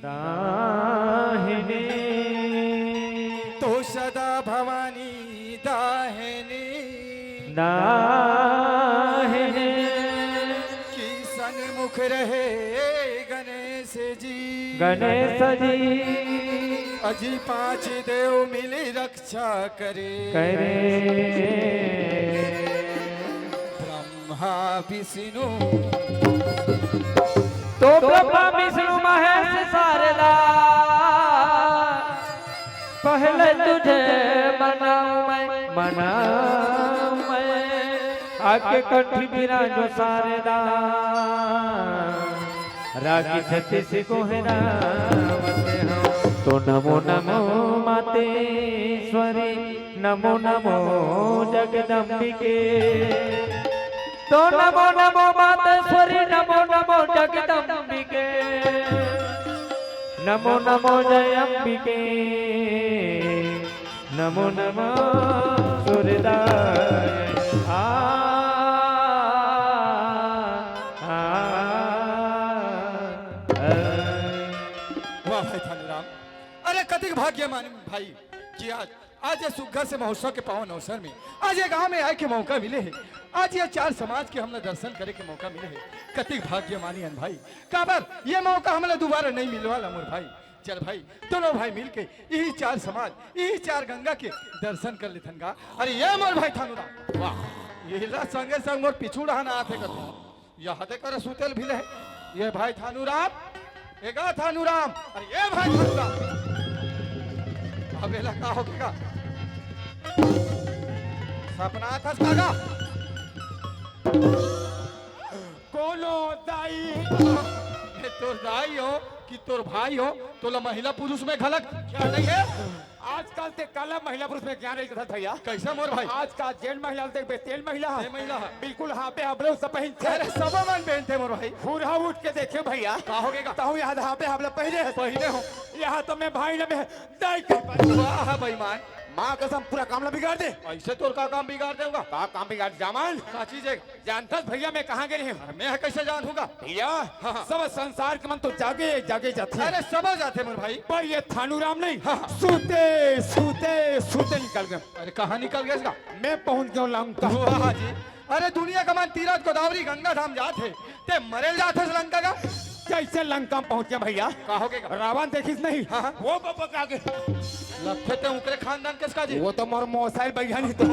दाहिने तो सदा भवानी दाहिने दाहिने की सन्मुख रहे गणेश जी गणेश जी अजी 5 देव मिली रक्षा करे करे ब्रह्मा विष्णु तो ब्रह्मा विष्णु महेश शारदा पहले तुझे मनाऊं मैं आके कंठी विराजो शारदा राखी छत्तीस को है रावते हम तो नमो नमो मातेश्वरी नमो नमो जगदम्बिके तो नमो नमो मातेश्वरी नमो नमो जगदम्बिके नमो नमो जय अंबिके नमो नमो सूर्यदाय वाह भाई थानूराम, अरे कतिक भाग्यमान भाई कि आज ये सुघर से महोत्सव के पावन अवसर में आज ये गांव में आए के मौका मिले है। आज ये 4 समाज के हमने दर्शन करे के मौका मिले है। कतिक भाग्यमानी हन भाई, काबर ये मौका हमने दोबारा नहीं मिलने वाला मोर भाई। चल भाई दोनों भाई मिलके यही 4 समाज यही 4 गंगा के दर्शन कर लेथन गा। अरे ये मोर भाई थानूराम, वाह ये संगे संग मोर पिछू रहना आते कर यह हते कर सुतेल भी रहे ये भाई थानूराम एगा थानूराम। अरे ये भाई थानूराम अबेला का हो गया सपना था कागा कोनो दाई ये तोर दाई हो कि तोर भाई हो तोला महिला पुरुष में घलक क्या नहीं है। आजकल ते काला महिला पुरुष में क्या नहीं करता भैया। कैसा मोर भाई आज का जेल महिला ते बेतेल महिला है। ये महिला है बिल्कुल हाँ पे हमलोग सब पहन थे। अरे सब मन पहनते मोर भाई पूरा उठ के देखे भैया का हो गया ताऊ यहाँ हाँ पे हम लोग पहने पहले हो यहाँ तो मैं भाई ने मैं दाई कर वाह बेईमान माँ कसम पूरा काम ना बिगाड़ दे। ऐसे तोर का काम बिगाड़ देगा का काम बिगाड़ जामान का चीज है जानता भैया मैं कहाँ गए हैं मैं कैसे जान होगा भैया हाँ। सब संसार के मन तो जागे जागे जाते हैं। अरे सब जाते मोर भाई पर ये थानूराम नहीं हाँ। सूते सूते सूते निकल गए। अरे कहाँ निकल गया इसका मैं पहुंच गया लंका। वाह जी अरे दुनिया का मान तीरथ गोदावरी गंगा धाम जाते ते मरे जाते लंका का कैसे लंका में पहुंच गया भैया। का हो गया रावण देखिस नहीं हाँ। वो बाबा के आगे लगते थे उनके खानदान किसका जी वो तो मोर मोसाइल भैया नहीं तो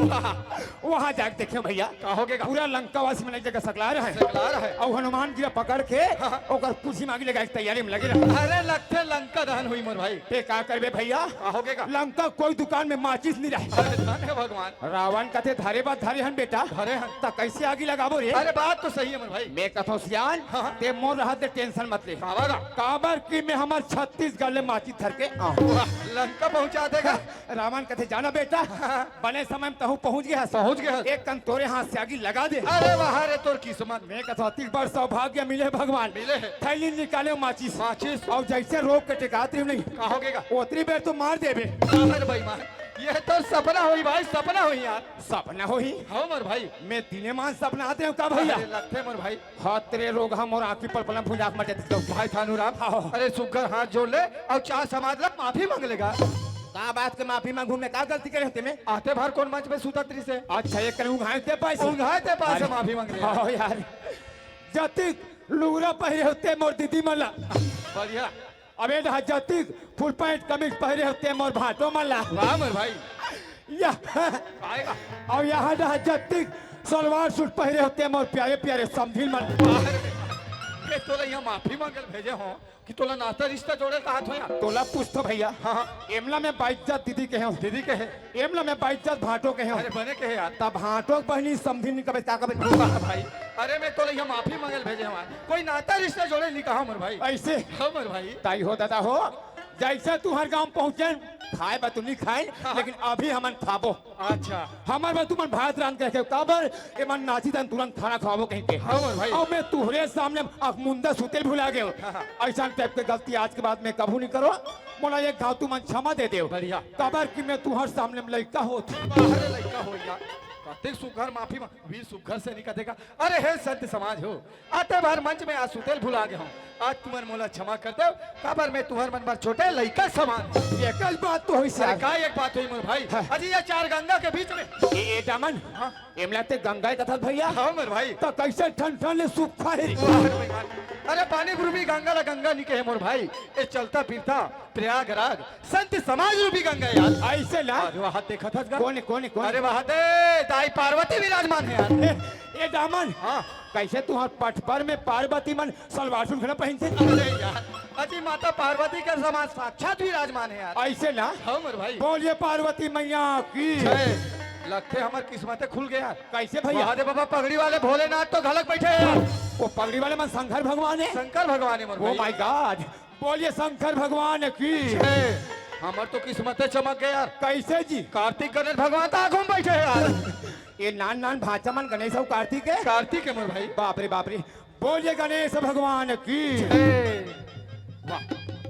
वहाँ जाके देखे भैया का हो गया पूरा लंका वासी में एक जगह सकला रहा है सकला रहा है और हनुमान जी पकड़ के हाँ। ओकर कुर्सी मांगी लगा के तैयारी में लगे रहे। अरे लगते लंका दहन हुई मोर भाई पे का करबे भैया का हो गया लंका कोई दुकान में माचिस नहीं रहे। अरे धन है भगवान रावण कहते धारे बात धारे हन बेटा अरे हन तो कैसे आगे लगाबो रे। अरे बात तो सही है मोर भाई मैं कथो सियान हाँ। ते मोर रहा ते टेंशन मत ले काबा काबर की मैं हमार 36 गले माची थर के आऊं। लंका पहुंचा देगा रावण कहते जाना बेटा बने समय में तहु पहुंच गया पहुंच गया एक कन तोरे हाथ से आगे लगा दे। अरे वहां रे तोर किस्मत मैं कहता अति बड़ सौभाग्य मिले भगवान मिले है थैली निकाले माचिस माचिस और जैसे रोक के टिकाती नहीं का हो गया उतरी बेर तो मार देबे। अरे बेईमान ये तो सपना हुई भाई सपना हुई यार सपना हो ही हो मोर भाई मैं दिने मान सपना आते हूँ का भैया अरे लगते मोर भाई हाथ तेरे रोग हम और आंखी पल पलम भुजाक मर जाती तो भाई थानूराम हाँ। अरे सुगर हाथ जोड़ ले और 4 समाज लग माफी मांग लेगा का बात के माफी मांगू में का गलती करे होते में आते भर कौन मंच पे सूता त्री से अच्छा ये करूँ घाय ते पैसे उंघाए ते पास से माफी मांग ले हाँ यार जतिक लूरा पहरे होते मोर दीदी मल्ला बढ़िया अबे जतिक फुल पैंट कमीज पहरे होते मोर भाटो मल्ला वाह मोर भाई आएगा और यहाँ जतिक सलवार सूट पहरे होते मोर प्यारे प्यारे समझिल मन के तोला यहाँ माफी मांगल भेजे हो कि तोला नाता रिश्ता जोड़े का हाथ हो यार तोला पूछ तो भैया हाँ एमला में बाइज्जत दीदी के हो दीदी के है एमला में बाइज्जत भाटो के हो अरे बने के है यार तब भाटो बहनी समझिल कबे ताकबे वाह भाई अरे मैं तोला यहाँ माफी मांगल भेजे हमार कोई नाता रिश्ता जोड़े नहीं कहा मोर भाई ऐसे हाँ मोर भाई ताई हो दादा हो जैसे तू हर गांव पहुंचे खाए बा तू नहीं खाए लेकिन अभी हमन खाबो अच्छा हमार बा तुमन भात रान कह के काबर ए मन नाची तन तुरंत खाना खाबो कहीं के हाँ मोर भाई और मैं तुहरे सामने मुंदा सुतेल भुला गयो ऐसा टाइप के गलती आज के बाद में कबू नहीं करो मोला एक घाव तू मन क्षमा दे दे बढ़िया काबर कि मैं तुहर सामने में लइका होत अरे लड़का हो गया कतिक सुघर माफी वीर सुघर से नहीं कथेगा। अरे हे संत समाज हो, आते बार मंच में आज सुतेल भुला गया हूँ। आज तुम्हार मोला क्षमा कर दो, काबर में तुम्हार मन बार छोटे लइका समान। ये कल बात तो हुई अरे सर। का एक बात हुई मोर भाई, अजी ये चार गंगा के बीच में। ए दामन, हाँ एमला ते गंगा कथा भैया। हाँ मोर भाई, तो कैसे ठन ठन ले सूखा है। अरे पानी रूपी गंगा ला गंगा निके है मोर भाई। ये चलता फिरता प्रयागराज संत समाज रूपी गंगा यार। ऐसे ना अरे वहाँ देखा था कौन कौन कौन। अरे वहाँ दे दाई पार्वती विराजमान है यार। ए दामन, हाँ कैसे तुम्हार पट पर में पार्वती मन सलवार सूट खड़ा पहन से। अरे यार, अजी माता पार्वती के समाज साक्षात विराजमान है यार। ऐसे ना हाँ मोर भाई, बोलिए पार्वती मैया की। लगते हमार किस्मतें खुल गया। कैसे भैया। महादेव बाबा पगड़ी वाले भोलेनाथ तो घलक बैठे हैं यार। वो पगड़ी वाले मन शंकर भगवान है। शंकर भगवान है मोर ओ भाई। माय गॉड, बोलिए शंकर भगवान की। हमार तो किस्मतें चमक गए यार। कैसे जी। कार्तिक गणेश भगवान तो आगू में बैठे हैं यार। ये नान नान भाचा मन गणेश और कार्तिक है। कार्तिक है मोर भाई। बाप रे बाप रे, बोलिए गणेश भगवान की। वाह,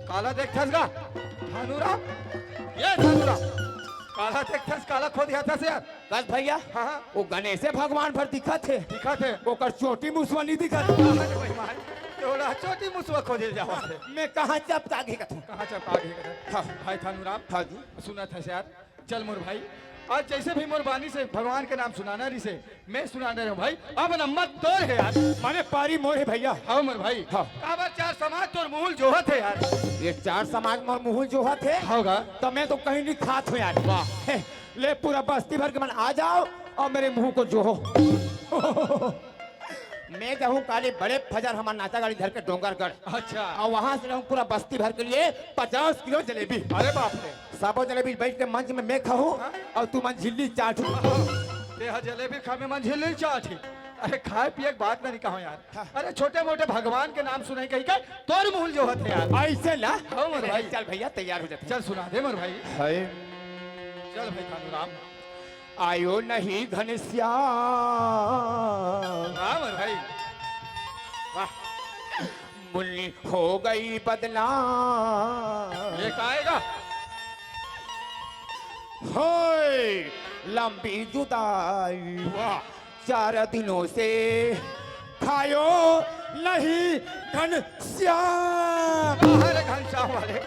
काला देख थसगा धानुराम, ये धानुराम काला देख थस, काला खो दिया था से यार। बस भैया, हाँ हाँ वो गणेश भगवान पर दिखा थे। दिखा थे। ओकर छोटी मुसवा नहीं दिखा। थोड़ा छोटी मुसवा खोजे जावा थे। मैं कहाँ जब आगे का था। कहाँ चपका गए भाई थानुराम। हाँ जी। सुना था यार। चल मोर भाई, आज जैसे भी मोर बानी से भगवान के नाम सुनाना रही से मैं सुनाने रहा हूँ भाई। अब नंबर तोर है यार। माने पारी मोर है भैया। हाँ मोर भाई। हाँ। काबर चार समाज तोर मूल जोहत है यार। ये चार समाज में मुँह जो थे होगा तो मैं तो कहीं नहीं खात हूँ यार। वाह, ले पूरा बस्ती भर के मन आ जाओ और मेरे मुंह को जो हो। मैं जाऊँ काले बड़े फजर हमारा नाचा गाड़ी धर के डोंगरगढ़। अच्छा। और वहां से रहूँ पूरा बस्ती भर के लिए 50 किलो जलेबी। अरे बाप रे, सबो जलेबी बैठ के मंच में मैं खाऊं और तू मन झिल्ली चाट। तेहा जलेबी खा में मन झिल्ली चाटी। अरे खाए पिए के बात नहीं कहो यार। अरे छोटे मोटे भगवान के नाम सुनाई कही का तोर मूल जोहत है यार। ऐसे ना। हाँ मोर भाई। चल भैया तैयार हो जाते। चल सुना दे मोर भाई। है चल भाई थानुराम। आयो नहीं घनश्याम। हाँ मोर भाई। वाह, मुन्नी हो गई बदनाम। ये आएगा। होय लंबी जुदाई। वाह, 4 दिनों से खायो नहीं घनश्याम। अरे घनश्याम वाले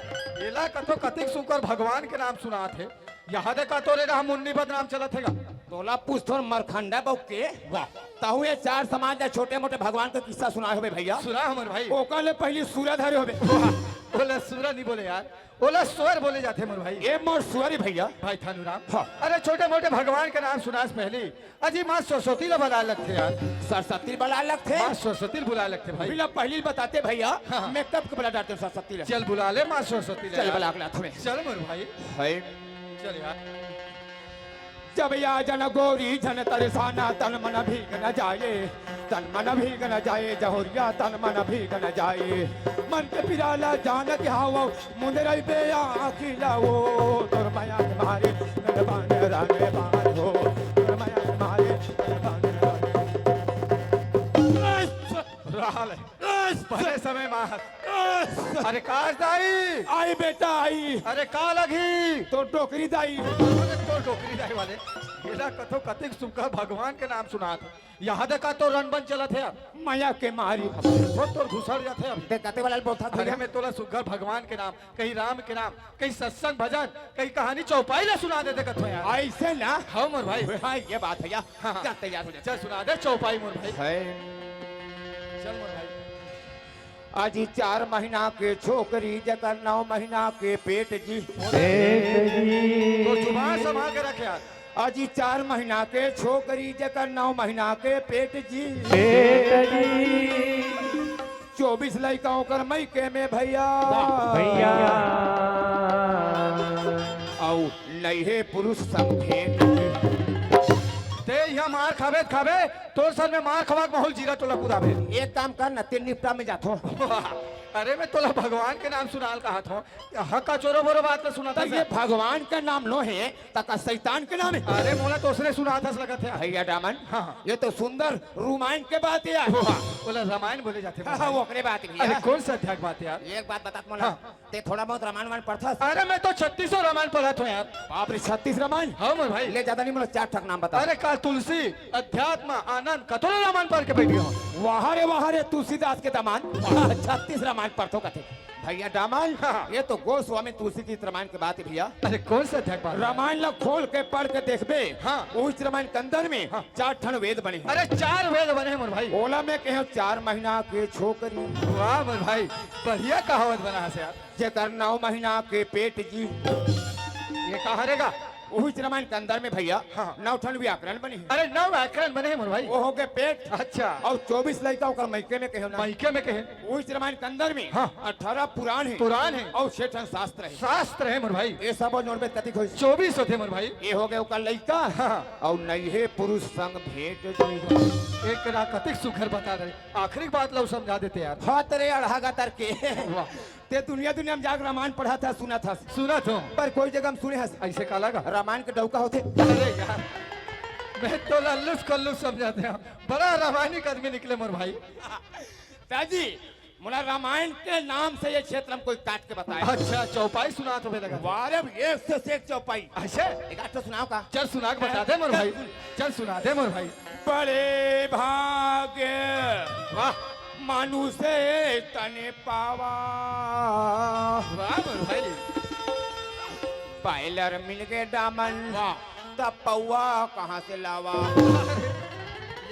एला कथो कतिक सुकर भगवान के नाम सुना थे। यहाँ देखा तोरे राम मुन्नी बदनाम चला थेगा। तोला पूछ थोर मरखंडा बहु के। वाह, ताहू ये 4 समाज या छोटे मोटे भगवान का किस्सा सुना होबे भैया। सुना हमर भाई। ओका ले पहली सूरज धरे होबे। ओला सूरा नहीं बोले यार, ओला स्वर बोले जाते मोर भाई। ए मोर सुअरी भैया। भाई थानुराम। हाँ। अरे छोटे मोटे भगवान के नाम सुनास पहले अजी माँ सरस्वती ला बुला लगते यार। सरस्वती बड़ा लगते। माँ सरस्वती बुला लगते भाई। बिना पहली बताते भैया। हाँ। मैं कब के बड़ा डालते सरस्वती ले। चल बुला ले माँ सरस्वती ले चल यार। बला अगला तुम्हें। चल मोर भाई। है चल यार। जब या जन गोरी जन तरसाना तन मन भीग न जाए। तन मन भीग न जाए जहोरिया तन मन भीग न जाए। मन के पिराला जान के हावो मुंदरई बे आखी लाओ। तोर माया के मारे नरबान राने बान हो। तोर माया के मारे नरबान राल बड़े समय माहत। अरे काश दाई। आई बेटा आई। अरे का लगी। तो टोकरी दाई। अरे तो टोकरी दाई वाले एला कथो कतिक सुखा भगवान के नाम सुना था। यहाँ देखा तो रणबन चला थे अब। माया के मारी तो घुसड़ जाते अब। देखते वाला बोलता अरे मैं तोला सुघर भगवान के नाम, कहीं राम के नाम, कहीं सत्संग भजन, कहीं कहानी चौपाई ना सुना देते कथो यार। ऐसे ना। हाँ मोर भाई। हाँ ये बात भैया। हाँ। चल तैयार हो जा। चल सुना दे चौपाई मोर भाई। है चल मोर भाई। अजी 4 महीना के छोकरी जकर 9 महीना के पेट जी। तो जुबान संभाल के रख यार। अजी 4 महीना के छोकरी जकर 9 महीना के पेट जी। 24 लड़काओं कर मई के में भैया। भैया औ नए पुरुष संग भेंट। ते यहाँ मार खाबे तोर सर में मार खवा के माहौल जीरा टोला कूदा भे। एक काम कर ना तेल निपटा में जातो। अरे मैं तोला भगवान के नाम सुनाल कहा था हक का चोरो बोरो बात तो सुना था तो ये भगवान का नाम नो है तका शैतान के नाम है। अरे मोला तो उसने सुना था लगा था भैया दामन हाँ। ये तो सुंदर रामायण के बात है यार। बोला रामायण बोले जाते हाँ, हाँ, वो अपने बात है अरे भैया। कौन सा अध्याय बात है यार? एक बात बता मोला हाँ। ते थोड़ा बहुत रामायण पढ़ता। अरे मैं तो 3600 रामायण पढ़ा था यार। बाप रे 36 रामायण। हाँ मोर भाई ले ज्यादा नहीं मोला 4 ठक नाम बता। अरे का तुलसी अध्यात्म आनंद कतोरा रामायण पढ़ के बैठ गया हूँ। वहाँ रे तुलसीदास के दामान 36 रामायण पढ़तो कथे भैया दामन। हाँ। ये तो गोस्वामी तुलसी की रामायण की बात है भैया। अरे कौन सा अध्याय बात? रामायण ला खोल के पढ़ के देखबे। हाँ। उस रामायण के अंदर में हाँ। 4 ठन वेद बने हैं। अरे 4 वेद बने हैं मोर भाई। ओला में कहो 4 महीना के छोकरी वाह मोर भाई बढ़िया कहावत बना है यार। जेकर 9 महीना के पेट जी। ये कहा रहेगा? उस रामायण के अंदर में भैया हाँ। 9 ठन व्याकरण बने हैं। अरे 9 व्याकरण बने हैं मोर भाई। वो हो गए पेट अच्छा और 24 लड़का ओकर मैके में कहो ना। माइके में कहे उस रामायण के अंदर में हाँ। 18 पुराण है पुराण है और 6 ठन शास्त्र है। शास्त्र है मोर भाई। ये सब जोड़ में कति खोज 24 होते मोर भाई। ये हो गए ओकर लड़का हाँ। और नैहे पुरुष संग भेंट जोई। एक राकतिक सुखर बता रहे आखिरी बात लो समझा देते यार। हाथ रे अढ़ागा तर के वाह ते दुनिया दुनिया में जाकर रामायण पढ़ा था सुना था सुना तो पर कोई जगह हम सुने हैं ऐसे का लगा? रामायण के डौका होते। अरे यार मैं तो लल्लुस कल्लुस समझाते हैं बड़ा रामायणिक आदमी निकले मोर भाई। ताजी मुला रामायण के नाम से ये क्षेत्र हम कोई काट के बताया। अच्छा चौपाई सुना तो लगा वारब एक से एक चौपाई। अच्छा एक आठ तो सुनाओ का। चल सुना के बता दे मोर भाई। चल सुना दे मोर भाई। बड़े भाग्य वाह मानुषे तने पावा वाह मोर भाई। पायलर मिल गए दामन तब पौआ कहाँ से लावा।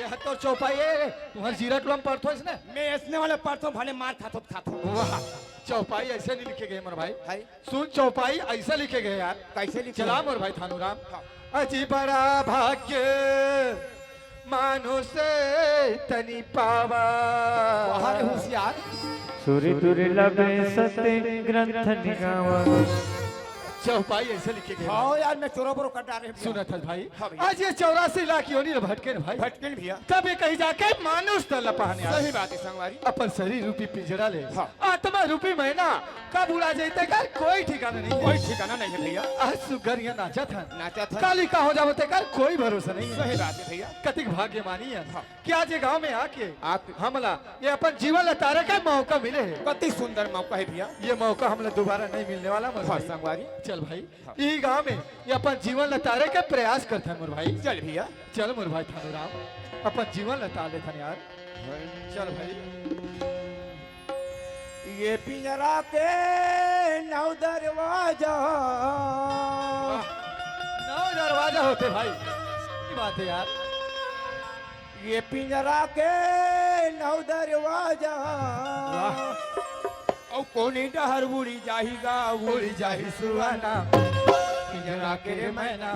यह तो चौपाई है तुम्हारे जीरा टुलम पढ़तो इसने। मैं इसने वाले पढ़ता भले मार खातो वाह चौपाई ऐसे नहीं लिखे गए मोर भाई। भाई सुन चौपाई ऐसा लिखे गए यार। कैसे लिखे? चला मोर भाई थानूराम। अजी बड़ा भाग्य मानुष तनी पावा। बाहर होशियार सुरी तुरी लबे सत्य ग्रंथ निगावा। चौपाई ऐसे लिखे गए। हाँ यार मैं चोरो बोरो कटा रहे सुना था भाई। हाँ भैया। आज ये 84 लाख योनि रे भटके रे भाई। भटकन भैया तब ये कहीं जाके मानुष तल पहने आ। सही बात है संगवारी। अपन शरीर रूपी पिंजरा ले हाँ। आत्मा रूपी महीना कब उड़ा जाते कर कोई ठिकाना नहीं है। कोई ठिकाना नहीं है भैया। आज सुगर ये नाचा था नाचा था। काली का हो जाते कर कोई भरोसा नहीं है। सही बात है भैया। कतिक भाग्य मानी है हाँ। कि आज ये गांव में आके आके। हमला ये अपन जीवन लतारे का मौका मिले है। कति सुंदर मौका है भैया। ये मौका हमला दोबारा नहीं मिलने वाला मोर हाँ भाई। संगवारी। चल भाई ये गांव में ये अपन जीवन लतारे का प्रयास करते हैं मोर भाई। चल भैया। चल मोर भाई थानूराम अपन जीवन लता लेते हैं यार। चल भाई ये पिंजरा के 9 दरवाजा। 9 दरवाजा होते भाई। सही बात है यार। ये पिंजरा के 9 दरवाजा। और कोनी डहर उड़ी जाहीगा उड़ी जाही सुहाना पिंजरा के रे मैना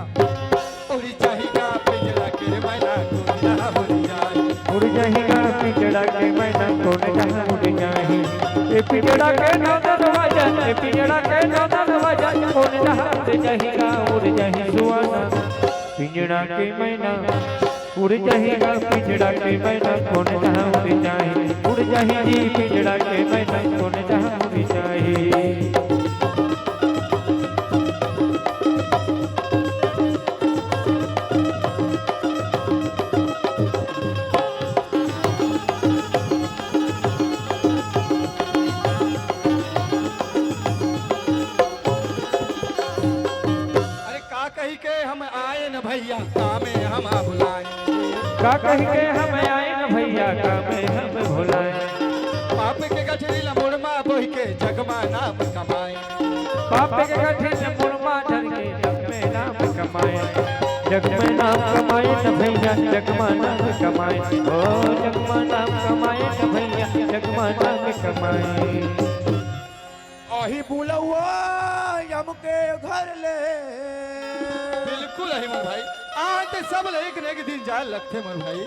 उड़ी जाहीगा पिंजरा के रे मैना कोई ना उड़ी जाही। उड़ जाएगा पिंजड़ा के मैना कौन जहाँ उड़ जाए। ये पिंजड़ा के नौ दरवाजा ये पिंजड़ा के नौ दरवाजा कौन जहाँ उड़ जाएगा उड़ जाए सुहाना। पिंजड़ा के मैना उड़ जाएगा पिंजड़ा के मैना कौन जहाँ उड़ जाए। उड़ जाएगी पिंजड़ा के मैना कौन जहाँ उड़ जाए। अरे का कही के हम आए न भैया कामे हम बुलाए। का कह के हम आए न भैया का में हम भुलाए। पाप के गठरी लमुड़मा बोह के जगमा नाम कमाए। पाप के कठिन मुड़मा धर के जग में नाम कमाए। जग में नाम कमाए न भैया जग में नाम कमाए। ओ जग में नाम कमाए न भैया जग में नाम कमाए। अही बुलवा हमके घर ले। बिल्कुल है मोर भाई। आज सब एक न एक दिन जाए लगते मोर भाई।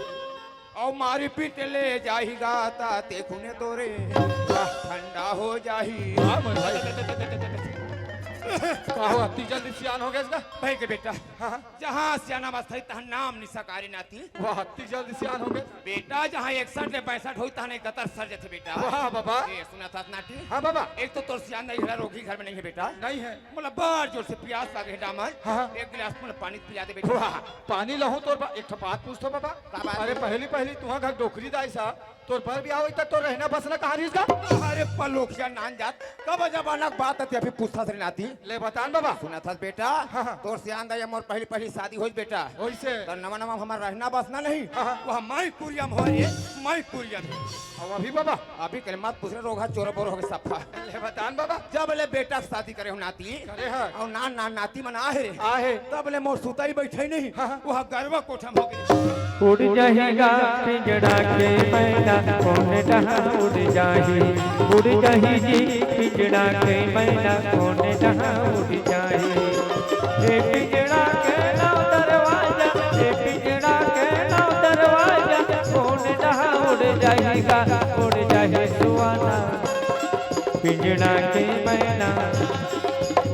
और मारी पीट ले जाहीगा ताते खुने तोरे ठंडा हो जाही। हाँ मोर भाई का हुआ इतनी जल्दी सियान हो गया इसका? भाई के बेटा हाँ जहाँ सियाना मस्त तहाँ नाम निशाकारी नाती वाह इतनी जल्दी सियान हो गया। बेटा जहाँ 61 ले 62 हुई तहाँ 71 सर जैसे बेटा वाह बाबा। ये सुना था नाटी। हाँ बाबा। एक तो तोर सियान नहीं है रोगी घर में नहीं है बेटा नहीं है मतलब बार जोर से प्यास लगे है डामर हाँ। एक गिलास मतलब पानी पिला दे बेटा। वाह पानी लहू तोर एक ठो बात पूछतो बाबा। का बात? अरे पहली पहली तुहा घर डोकरी दाई सा तोर पर भी आओ तक तो रहना बसना कहाँ रही इसका? अरे पलोखिया नान जात कब जमाना बात है अभी पूछता थे नाती। ले बतान बाबा। सुना था बेटा हाँ। तोर सियान दाई मोर पहली पहली शादी हुई बेटा वैसे तो नवा नवा हमारा रहना बसना नहीं हाँ। वह माई कुरियम हो ये माई कुरियम अब अभी बाबा अभी कल मत पूछ रहे रोगा चोर बोर हो गए सफा। ले बतान बाबा। जब ले बेटा से शादी करे हो नाती करे है और ना नाती मना है आहे तब ले मोर सुताई बैठे नहीं हाँ। वह गरबा कोठम हो गई। उड़ जाएगा पिंजड़ा के मैना कौन जहाँ उड़ जाही उड़ जाही जी पिंजड़ा के मैना कौन जहाँ उड़ जाही ए पिंजड़ा के नाव दरवाजा ए पिंजड़ा के नाव दरवाजा कौन जहाँ उड़ जाएगा उड़ जाए सुहाना पिंजड़ा के मैना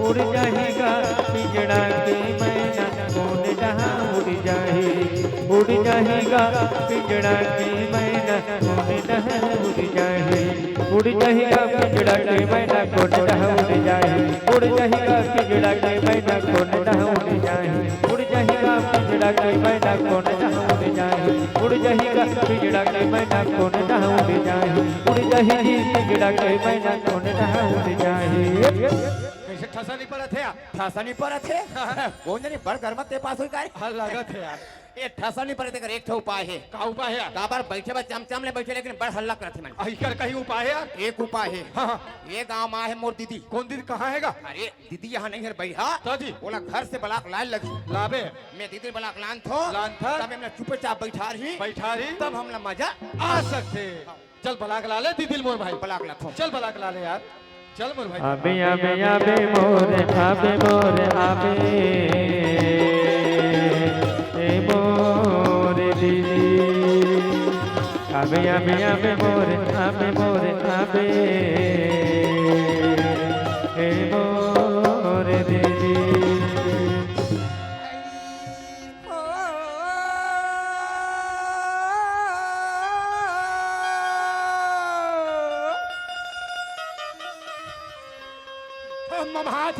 उड़ जाएगा पिंजड़ा के मैना कौन जहाँ उड़ जाए उड़ जाएगा पिंजड़ा के मैना कौन जहाँ उड़ जाए उड़ जाएगा पिंजड़ा के मैना कौन जहाँ उड़ जाए उड़ जाएगा पिंजड़ा के मैना कौन जहाँ उड़ जाए उड़ जाएगा पिंजड़ा के मैना कौन जहाँ उड़ जाए उड़ जाएगा पिंजड़ा के मैना कौन जहाँ उड़ जाए उड़ जाएगी पिंजड़ा के मैना कौन जहाँ उड़ जाए। कैसे ठसा नहीं पड़ा थे यार? ठसा नहीं पड़े थे कौन जानी बड़ घर में ते पास हुई का हाँ लगा थे यार। ये ठसा नहीं पड़े थे कर एक ठो उपाय है का उपाय है यार? काबर बैठे बस चमचम ले बैठे लेकिन बड़ हल्ला करते मन। अहिकर कहीं उपाय है यार? एक उपाय है हाँ हाँ। ये गांव में है मोर दीदी। कौन दीदी कहाँ हैगा? अरे दीदी यहाँ नहीं है भैया दादी बोला घर से बलाक लाल लगी लाबे मैं दीदी बलाक लान थो लान था। तब हमने चुपचाप बैठा रही बैठा रही तब हमला मजा आ सकते। चल बलाक ला ले दीदी मोर भाई। बलाक ला थो चल बलाक ला ले यार। चल मोर भाई। आबे आबे आबे मोर आबे ए मोर दीदी आबे आबे आबे मोर आबे ए मोर दीदी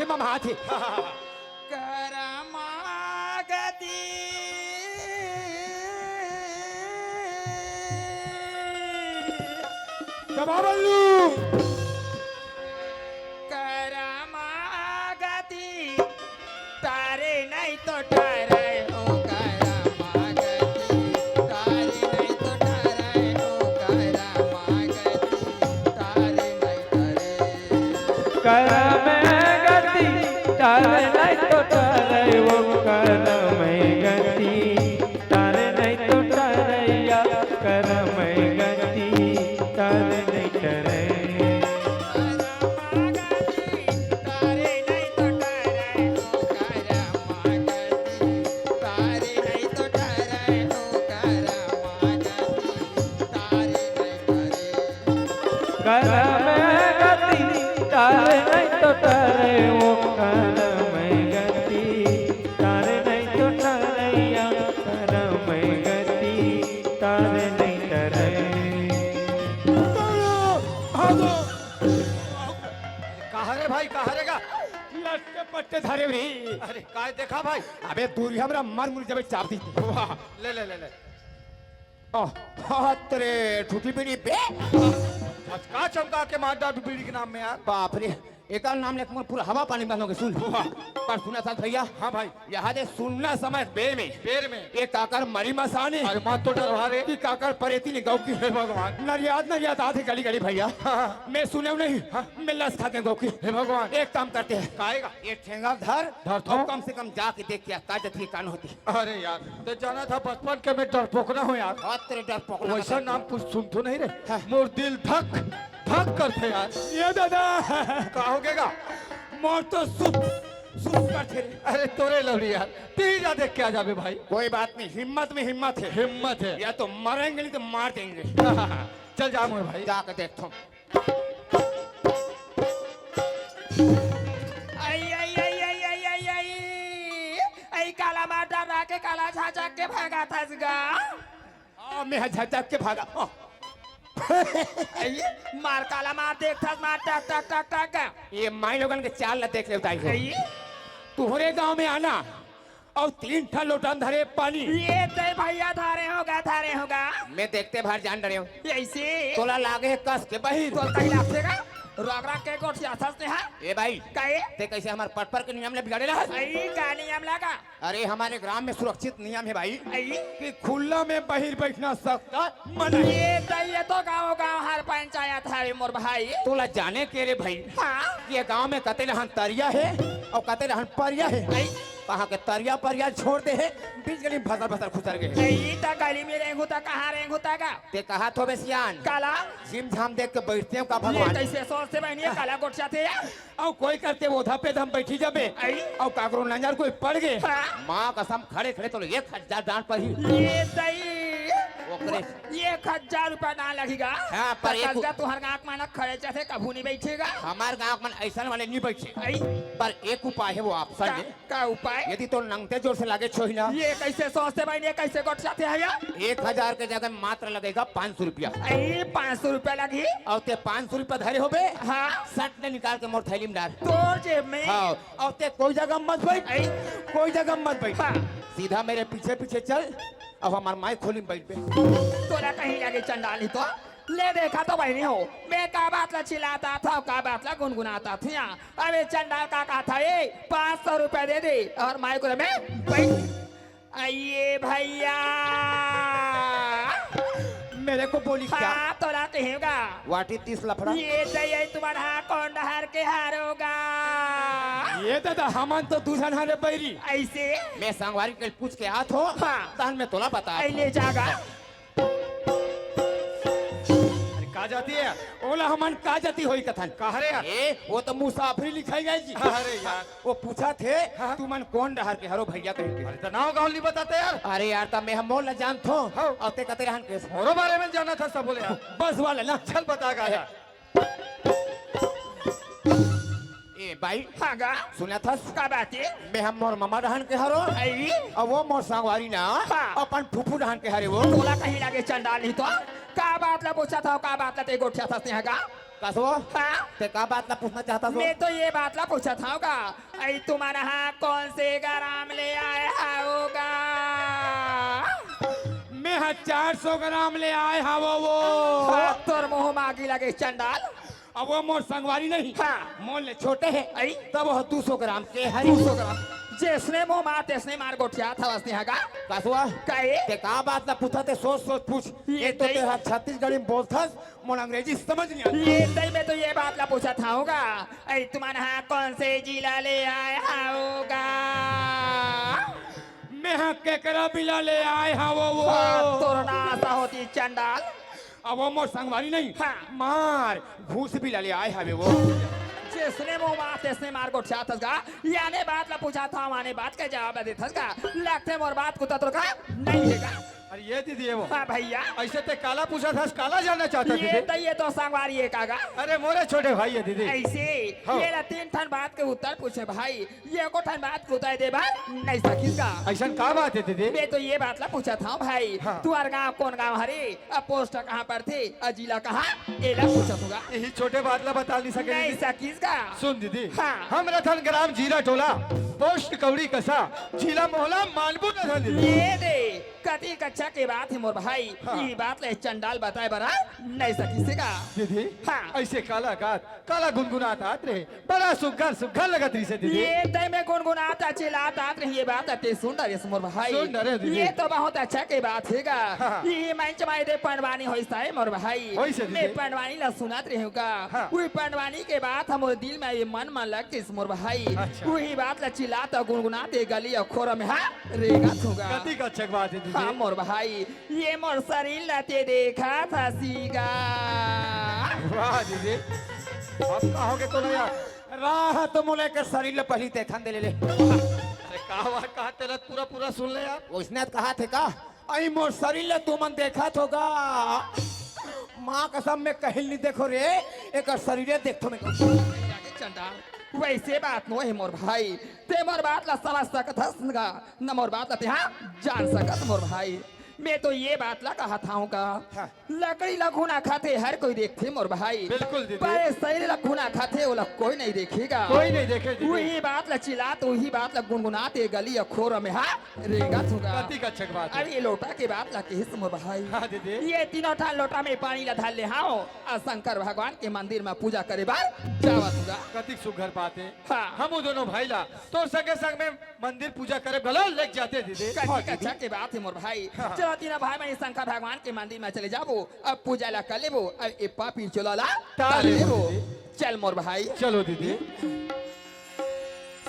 ममाथे तारे नहीं तो ठहरे ओ करमागति तारे नहीं तो ठहरे ओ करमागति तारे नहीं ठहरे कर में गति तार नहीं तो तारे वो कर में गति तार नहीं तो तारैया कर में गति तार नहीं करे तारे नहीं तो ठहरे ओ करमागति तारे नहीं तो ठहरे ओ करमागति तारे नहीं ठहरे कर में गति तार नहीं तो तारे वो कर में गति तार नहीं तो तारैया कर में गति तार नहीं करे कहाँ रे भाई कहाँ रे का? लट्टे पट्टे धरे भी अरे काय देखा भाई? अबे दूरी हमरा मर मुर जब चाप दी वाह ले ले ले ले। तेरे ठूठी बीड़ी बे का चमका के मार डाल बीड़ी के नाम में यार? बाप रे एक नाम ले तुम पूरा हवा पानी बंद हो गए सुन पर सुना था भैया हाँ भाई। यहाँ दे सुनना समय बे में पेड़ में एक काकर मरी मसाने अरे मात तो डरवा रे। की काकर परेती ने गौ की हे भगवान नरियाद आते गली गली भैया हाँ। मैं सुने नहीं मैं लस खाते गौ की हे भगवान एक काम करते हैं काएगा? ये ठेंगा धर धर तो। और कम से कम जाके देख क्या का जथी कान होती अरे यार तो जाना था बचपन के मैं डरपोकना हूँ यार। और तेरे डर पकड़ा वैसा नाम कुछ सुन तो नहीं हाँ। रहे? मोर दिल धक धक करते यार। ये दादा का हो गएगा? मोर तो सुप सुप करते रे। अरे तोरे लवड़ी यार तीन जा देख के आ जाबे भाई। कोई बात नहीं हिम्मत में हिम्मत है हिम्मत है या तो मरेंगे नहीं तो मार देंगे चल जा मोर भाई। जाकर देखता हूँ आई आई काला झाझक के भागा था इसका मैं झटक के भागा मार काला मार देख था मार टक टक टक टक ये माई लोगन के चाल न देख ले बताई ये तुम्हारे गांव में आना और 3 ठन लोटन धरे पानी ते भैया धारे होगा मैं देखते बाहर जान रहे हूँ ऐसे तोला लागे कस के बहिर तो कहीं लागसेगा रग रग के गोट सियासत ने है ए भाई काहे ते कैसे हमारे पट के नियम ले बिगाड़े रहा आई का नियम लगा अरे हमारे ग्राम में सुरक्षित नियम है भाई आई कि खुला में बहिर बैठना सकता मना ये तो गाँव हर पंचायत है मोर भाई तोला जाने के रे भाई हाँ कि ये गांव में कते रहन तरिया है और कते रहन परिया है कहाँ के तरिया परिया छोड़ दे है बीच गली भसर भसर खुसर गए आई ता गली में रेंगू ता कहाँ रेंगू ता का ते कहा तो बेसियान काला झिम झाम देख के बैठते हैं का ये भगवान कैसे सोचते बहनी काला गोट चाहते और कोई करते वो धपे धम बैठी जाबे आई और काकरो नजर कोई पड़ गए हाँ। माँ कसम खड़े खड़े तो 1000 डांट पर ही ये दई ओकरे 1000 रुपया ना लगेगा हाँ, पर एक- कसगा तू हर गाँव माना खड़े चाहते कभू नहीं बैठेगा हमारे गांव में ऐसा वाले नहीं बैठे आई पर एक उपाय है वो आप का, समझे का उपाय यदि तो नंगते जोर से लागे छोहिना ये कैसे सोचते भाई ये कैसे गोट चाहते हैं या 1000 के जगह मात्र लगेगा 500 रुपया आई 500 रुपया लगी और ते 500 रुपया धरे हो बे हाँ शर्ट ने निकाल के मोर थैली में डाल तोर जेब में हाँ और ते कोई जगह मत बैठ आई कोई जगह मत बैठ हाँ सीधा मेरे पीछे पीछे चल अब हमार माई खोली में बैठ बे तोरा कहीं लगे चंडाली तो ले देखा तो बहनी हो मैं का बात ला चिल्लाता था का बात ला गुनगुनाता था अबे चंडाल का कहा था ये 500 रुपया दे दे और माई को मैं बैठ आइए भैया मेरे को बोली क्या हाँ तोरा कहेगा वाटी 30 लफड़ा ये दे तुम्हारा कौन डहर के हारोगा ये दादा हमन तो दूसरा हरे बैरी ऐसे मैं संगवारी के पूछ के आत हो हाँ। तहन में तोला बता ले जागा अरे कहा जाती है ओला हमन का जाती होई कथन कहा रे यार ए वो तो मुसाफरी लिखाई गई जी अरे यार वो पूछा थे हाँ। तू मन कौन डहर के हरो भैया कह के अरे तो नाव गाँव नहीं बताते यार अरे यार तब मैं हम मोल न जान थो हाँ। और ते कते रहन के मोरो बारे में जाना था सब बोले यार बस वाले ना चल बतागा यार ए भाई हाँ गा सुना था का बात है मैं हम मोर मामा रहन के हरो आई और वो मोर संगवारी ना हाँ। अपन फुफू रहन के हरे वो तोला कहीं लगे चंडाल नहीं तो का बात ला पूछा था का बात ला ते गोठिया था स्नेहा का कसो हाँ ते का बात ना पूछना चाहता सो मैं तो ये बात ला पूछा था होगा आई तुम्हारा हाँ कौन से गराम ले आए होगा मैं 400 ग्राम ले आए हाँ वो तोर मुँह मागी लगे चंडाल अब वो मोर संगवारी नहीं हाँ। मोल ले छोटे हैं आई तब वो 200 ग्राम के हरी 200 ग्राम जिसने मुँह मार तेसने मार गोठिया था स्नेहा का कसवा काहे ते का बात ना पूछा ते सोच सोच पूछ ये ये तो नहीं। तेरा छत्तीसगढ़ी में बोलथस मोर अंग्रेजी समझ नहीं आती ये दई में तो ये बात ला पूछा था होगा अरे तुम्हारा हाँ कौन से जिला ले आए होगा मैं हाँ केकरा बिला ले आए हाँ वो तोर नासा होती चंडाल अब वो मोर संगवारी नहीं हाँ। मार घूस बिला ले आए हवे वो जिसने मुँह मार तेसने मार गोठिया था याने बात ला पूछा था माने बात का जवाब दे था लगते मोर बात को तो का नहीं है अरे ये दीदी है वो हाँ भैया ऐसे ते काला पूछा था काला जानना चाहता ये तो संगवारी है कागा अरे मोरे छोटे भाई है दीदी ऐसे हाँ। ये ला 3 ठन बात के उत्तर पूछे भाई ये को ठन बात के उत्तर दे बात नहीं सकिस का ऐसा का बात है दीदी मैं तो ये बात ला पूछा था भाई हाँ। तुम्हारा गाँव कौन गाँव हरे अब पोस्ट कहाँ पर थे और जिला कहाँ ये ला पूछा होगा यही छोटे बात ला बता नहीं सके नहीं दीदी। सकिस का सुन दीदी हाँ। हम रथन ग्राम जीरा टोला पोस्ट कौड़ी कसा जिला मोहला मालबू रथन दीदी ये दे कति कक्षा के बात है मोर भाई हाँ। ये बात ले चंडाल बताए बरा नहीं सकिस का दीदी हाँ। ऐसे काला गात काला गुनगुनाता आत रहे बड़ा सुघर लगत रही से दीदी ये दे में गुनगुनाता चिल्लाता रही ये बात अति सुंदर है मोर भाई सुंदर है दीदी। ये तो बहुत अच्छा के बात हैगा हाँ। ये मंच में दे पंडवानी होइसा है मोर भाई होइसे दीदी। मैं पंडवानी ला सुनात रहूंगा हाँ। वही पंडवानी के बात हमर दिल में ये मन में लगती मोर भाई अच्छा। वही बात ला चिल्लाता गुनगुनाते गली और खोर में हाँ रेगा होगा कति का अच्छक बात है हाँ दीदी मोर भाई ये मोर शरीर लाते देखा था सीगा वाह दीदी आप कहोगे तो ना यार राह तो मोले के शरीर ले पहली ते खान दे ले अरे कहा तेरा पूरा पूरा सुन ले यार उसने कहा थे का आई मोर शरीर ले तू मन देखा होगा माँ कसम में कहीं नहीं देखो रे एक शरीर देखो मैं चंडाल वैसे बात नो है मोर भाई ते मोर बात ला समझ सकत हस न मोर बात ला ते हाँ जान सकत मोर भाई मैं तो ये बात ला कहा था का हाँ। लकड़ी ला खूना खाते हर कोई देखते मोर भाई बिल्कुल दीदी। पर शरीर ला खूना खाते वो ला कोई नहीं देखेगा कोई नहीं देखे दीदी। वही बात ला चिल्लाते वही बात ला गुनगुनाते गली अखोर में हाँ रेगा थूगा कति का अच्छक बात है। अब ये लोटा के बात ला किस मोर भाई हाँ दीदी। ये तीनों ठान लोटा में पानी ला धाल ले हाओ और शंकर भगवान के मंदिर में पूजा करे बार जावत होगा कति सुघर बात है। हाँ। हम दोनों भाई ला तो संगे संग में मंदिर पूजा करे गलो लेके जाते दीदी। कति अच्छा के बात है मोर भाई हाँ। चलो तीनों भाई बहन शंकर भगवान के मंदिर में चले जाबो अब पूजा ला कर लेबो अब ये पापी चलो ला ताल लेबो लेबो। चल मोर भाई चलो दीदी।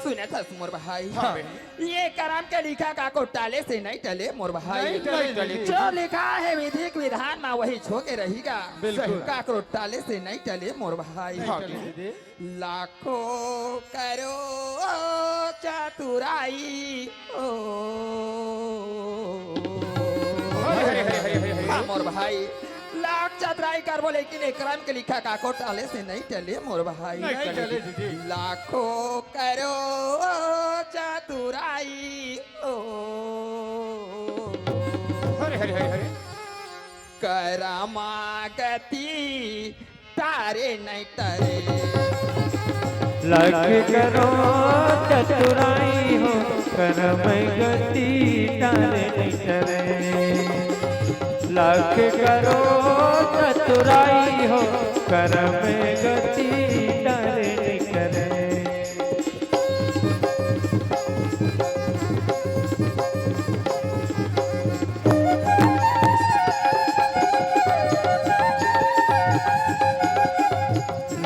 सुने था मोर भाई हाँ। ये करम के लिखा का को टाले से नहीं टले मोर भाई नहीं टले, टले। जो लिखा है विधिक विधान में वही छोके रहेगा बिल्कुल। काकरो टाले से नहीं टले मोर भाई नहीं चले दीदी। लाखों करो चतुराई ओ हाँ, मोर भाई लाख चतुराई कर बोले लेकिन एक क्रम के लिखा काको टाले से नहीं टले मोर भाई नहीं चले दीदी। लाखों करो चतुराई ओ हरे हरे हरे हरे करमा गति तारे नहीं तरे लख करो चतुराई हो कर्म गति तारे नहीं करे लख करो चतुराई हो कर्म गति तारे नहीं करे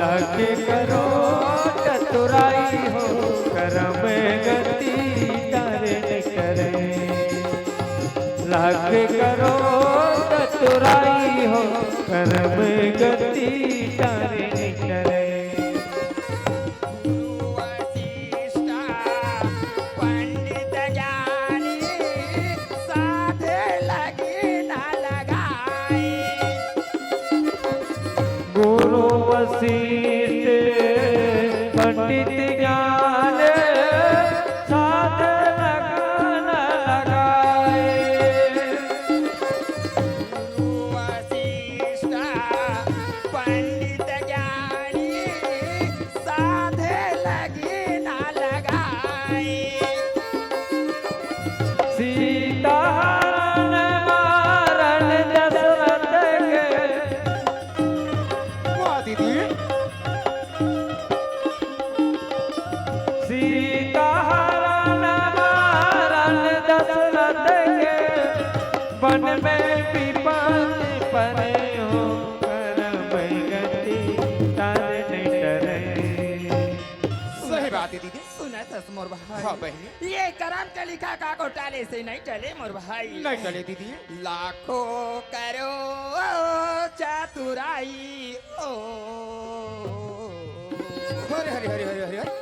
लख करो चतुराई हो कर्म गति तारे न करे लख करो चतुराई हो कर्म गति तारे न करे वशिष्ठा पंडित ज्ञानी साधे लगी ना लगाई गुरु वशिष्ठ पंडित ज्ञान साध लगन लगाए वशिष्ठा पंडित ज्ञानी साधे लगी ना लगाई सीता मारन दशरथ के वाह दीदी सीता मारन दशरथ के वन में विपद परे हो कर्म गति तारे नहीं डरे सही बात है दीदी सुना था मोर भाई हाँ बहनी ये करम के लिखा का को टाले से नहीं टले मोर भाई नहीं चले दीदी लाखों करो चतुराई ओ हरे हरे हरे हरे हरे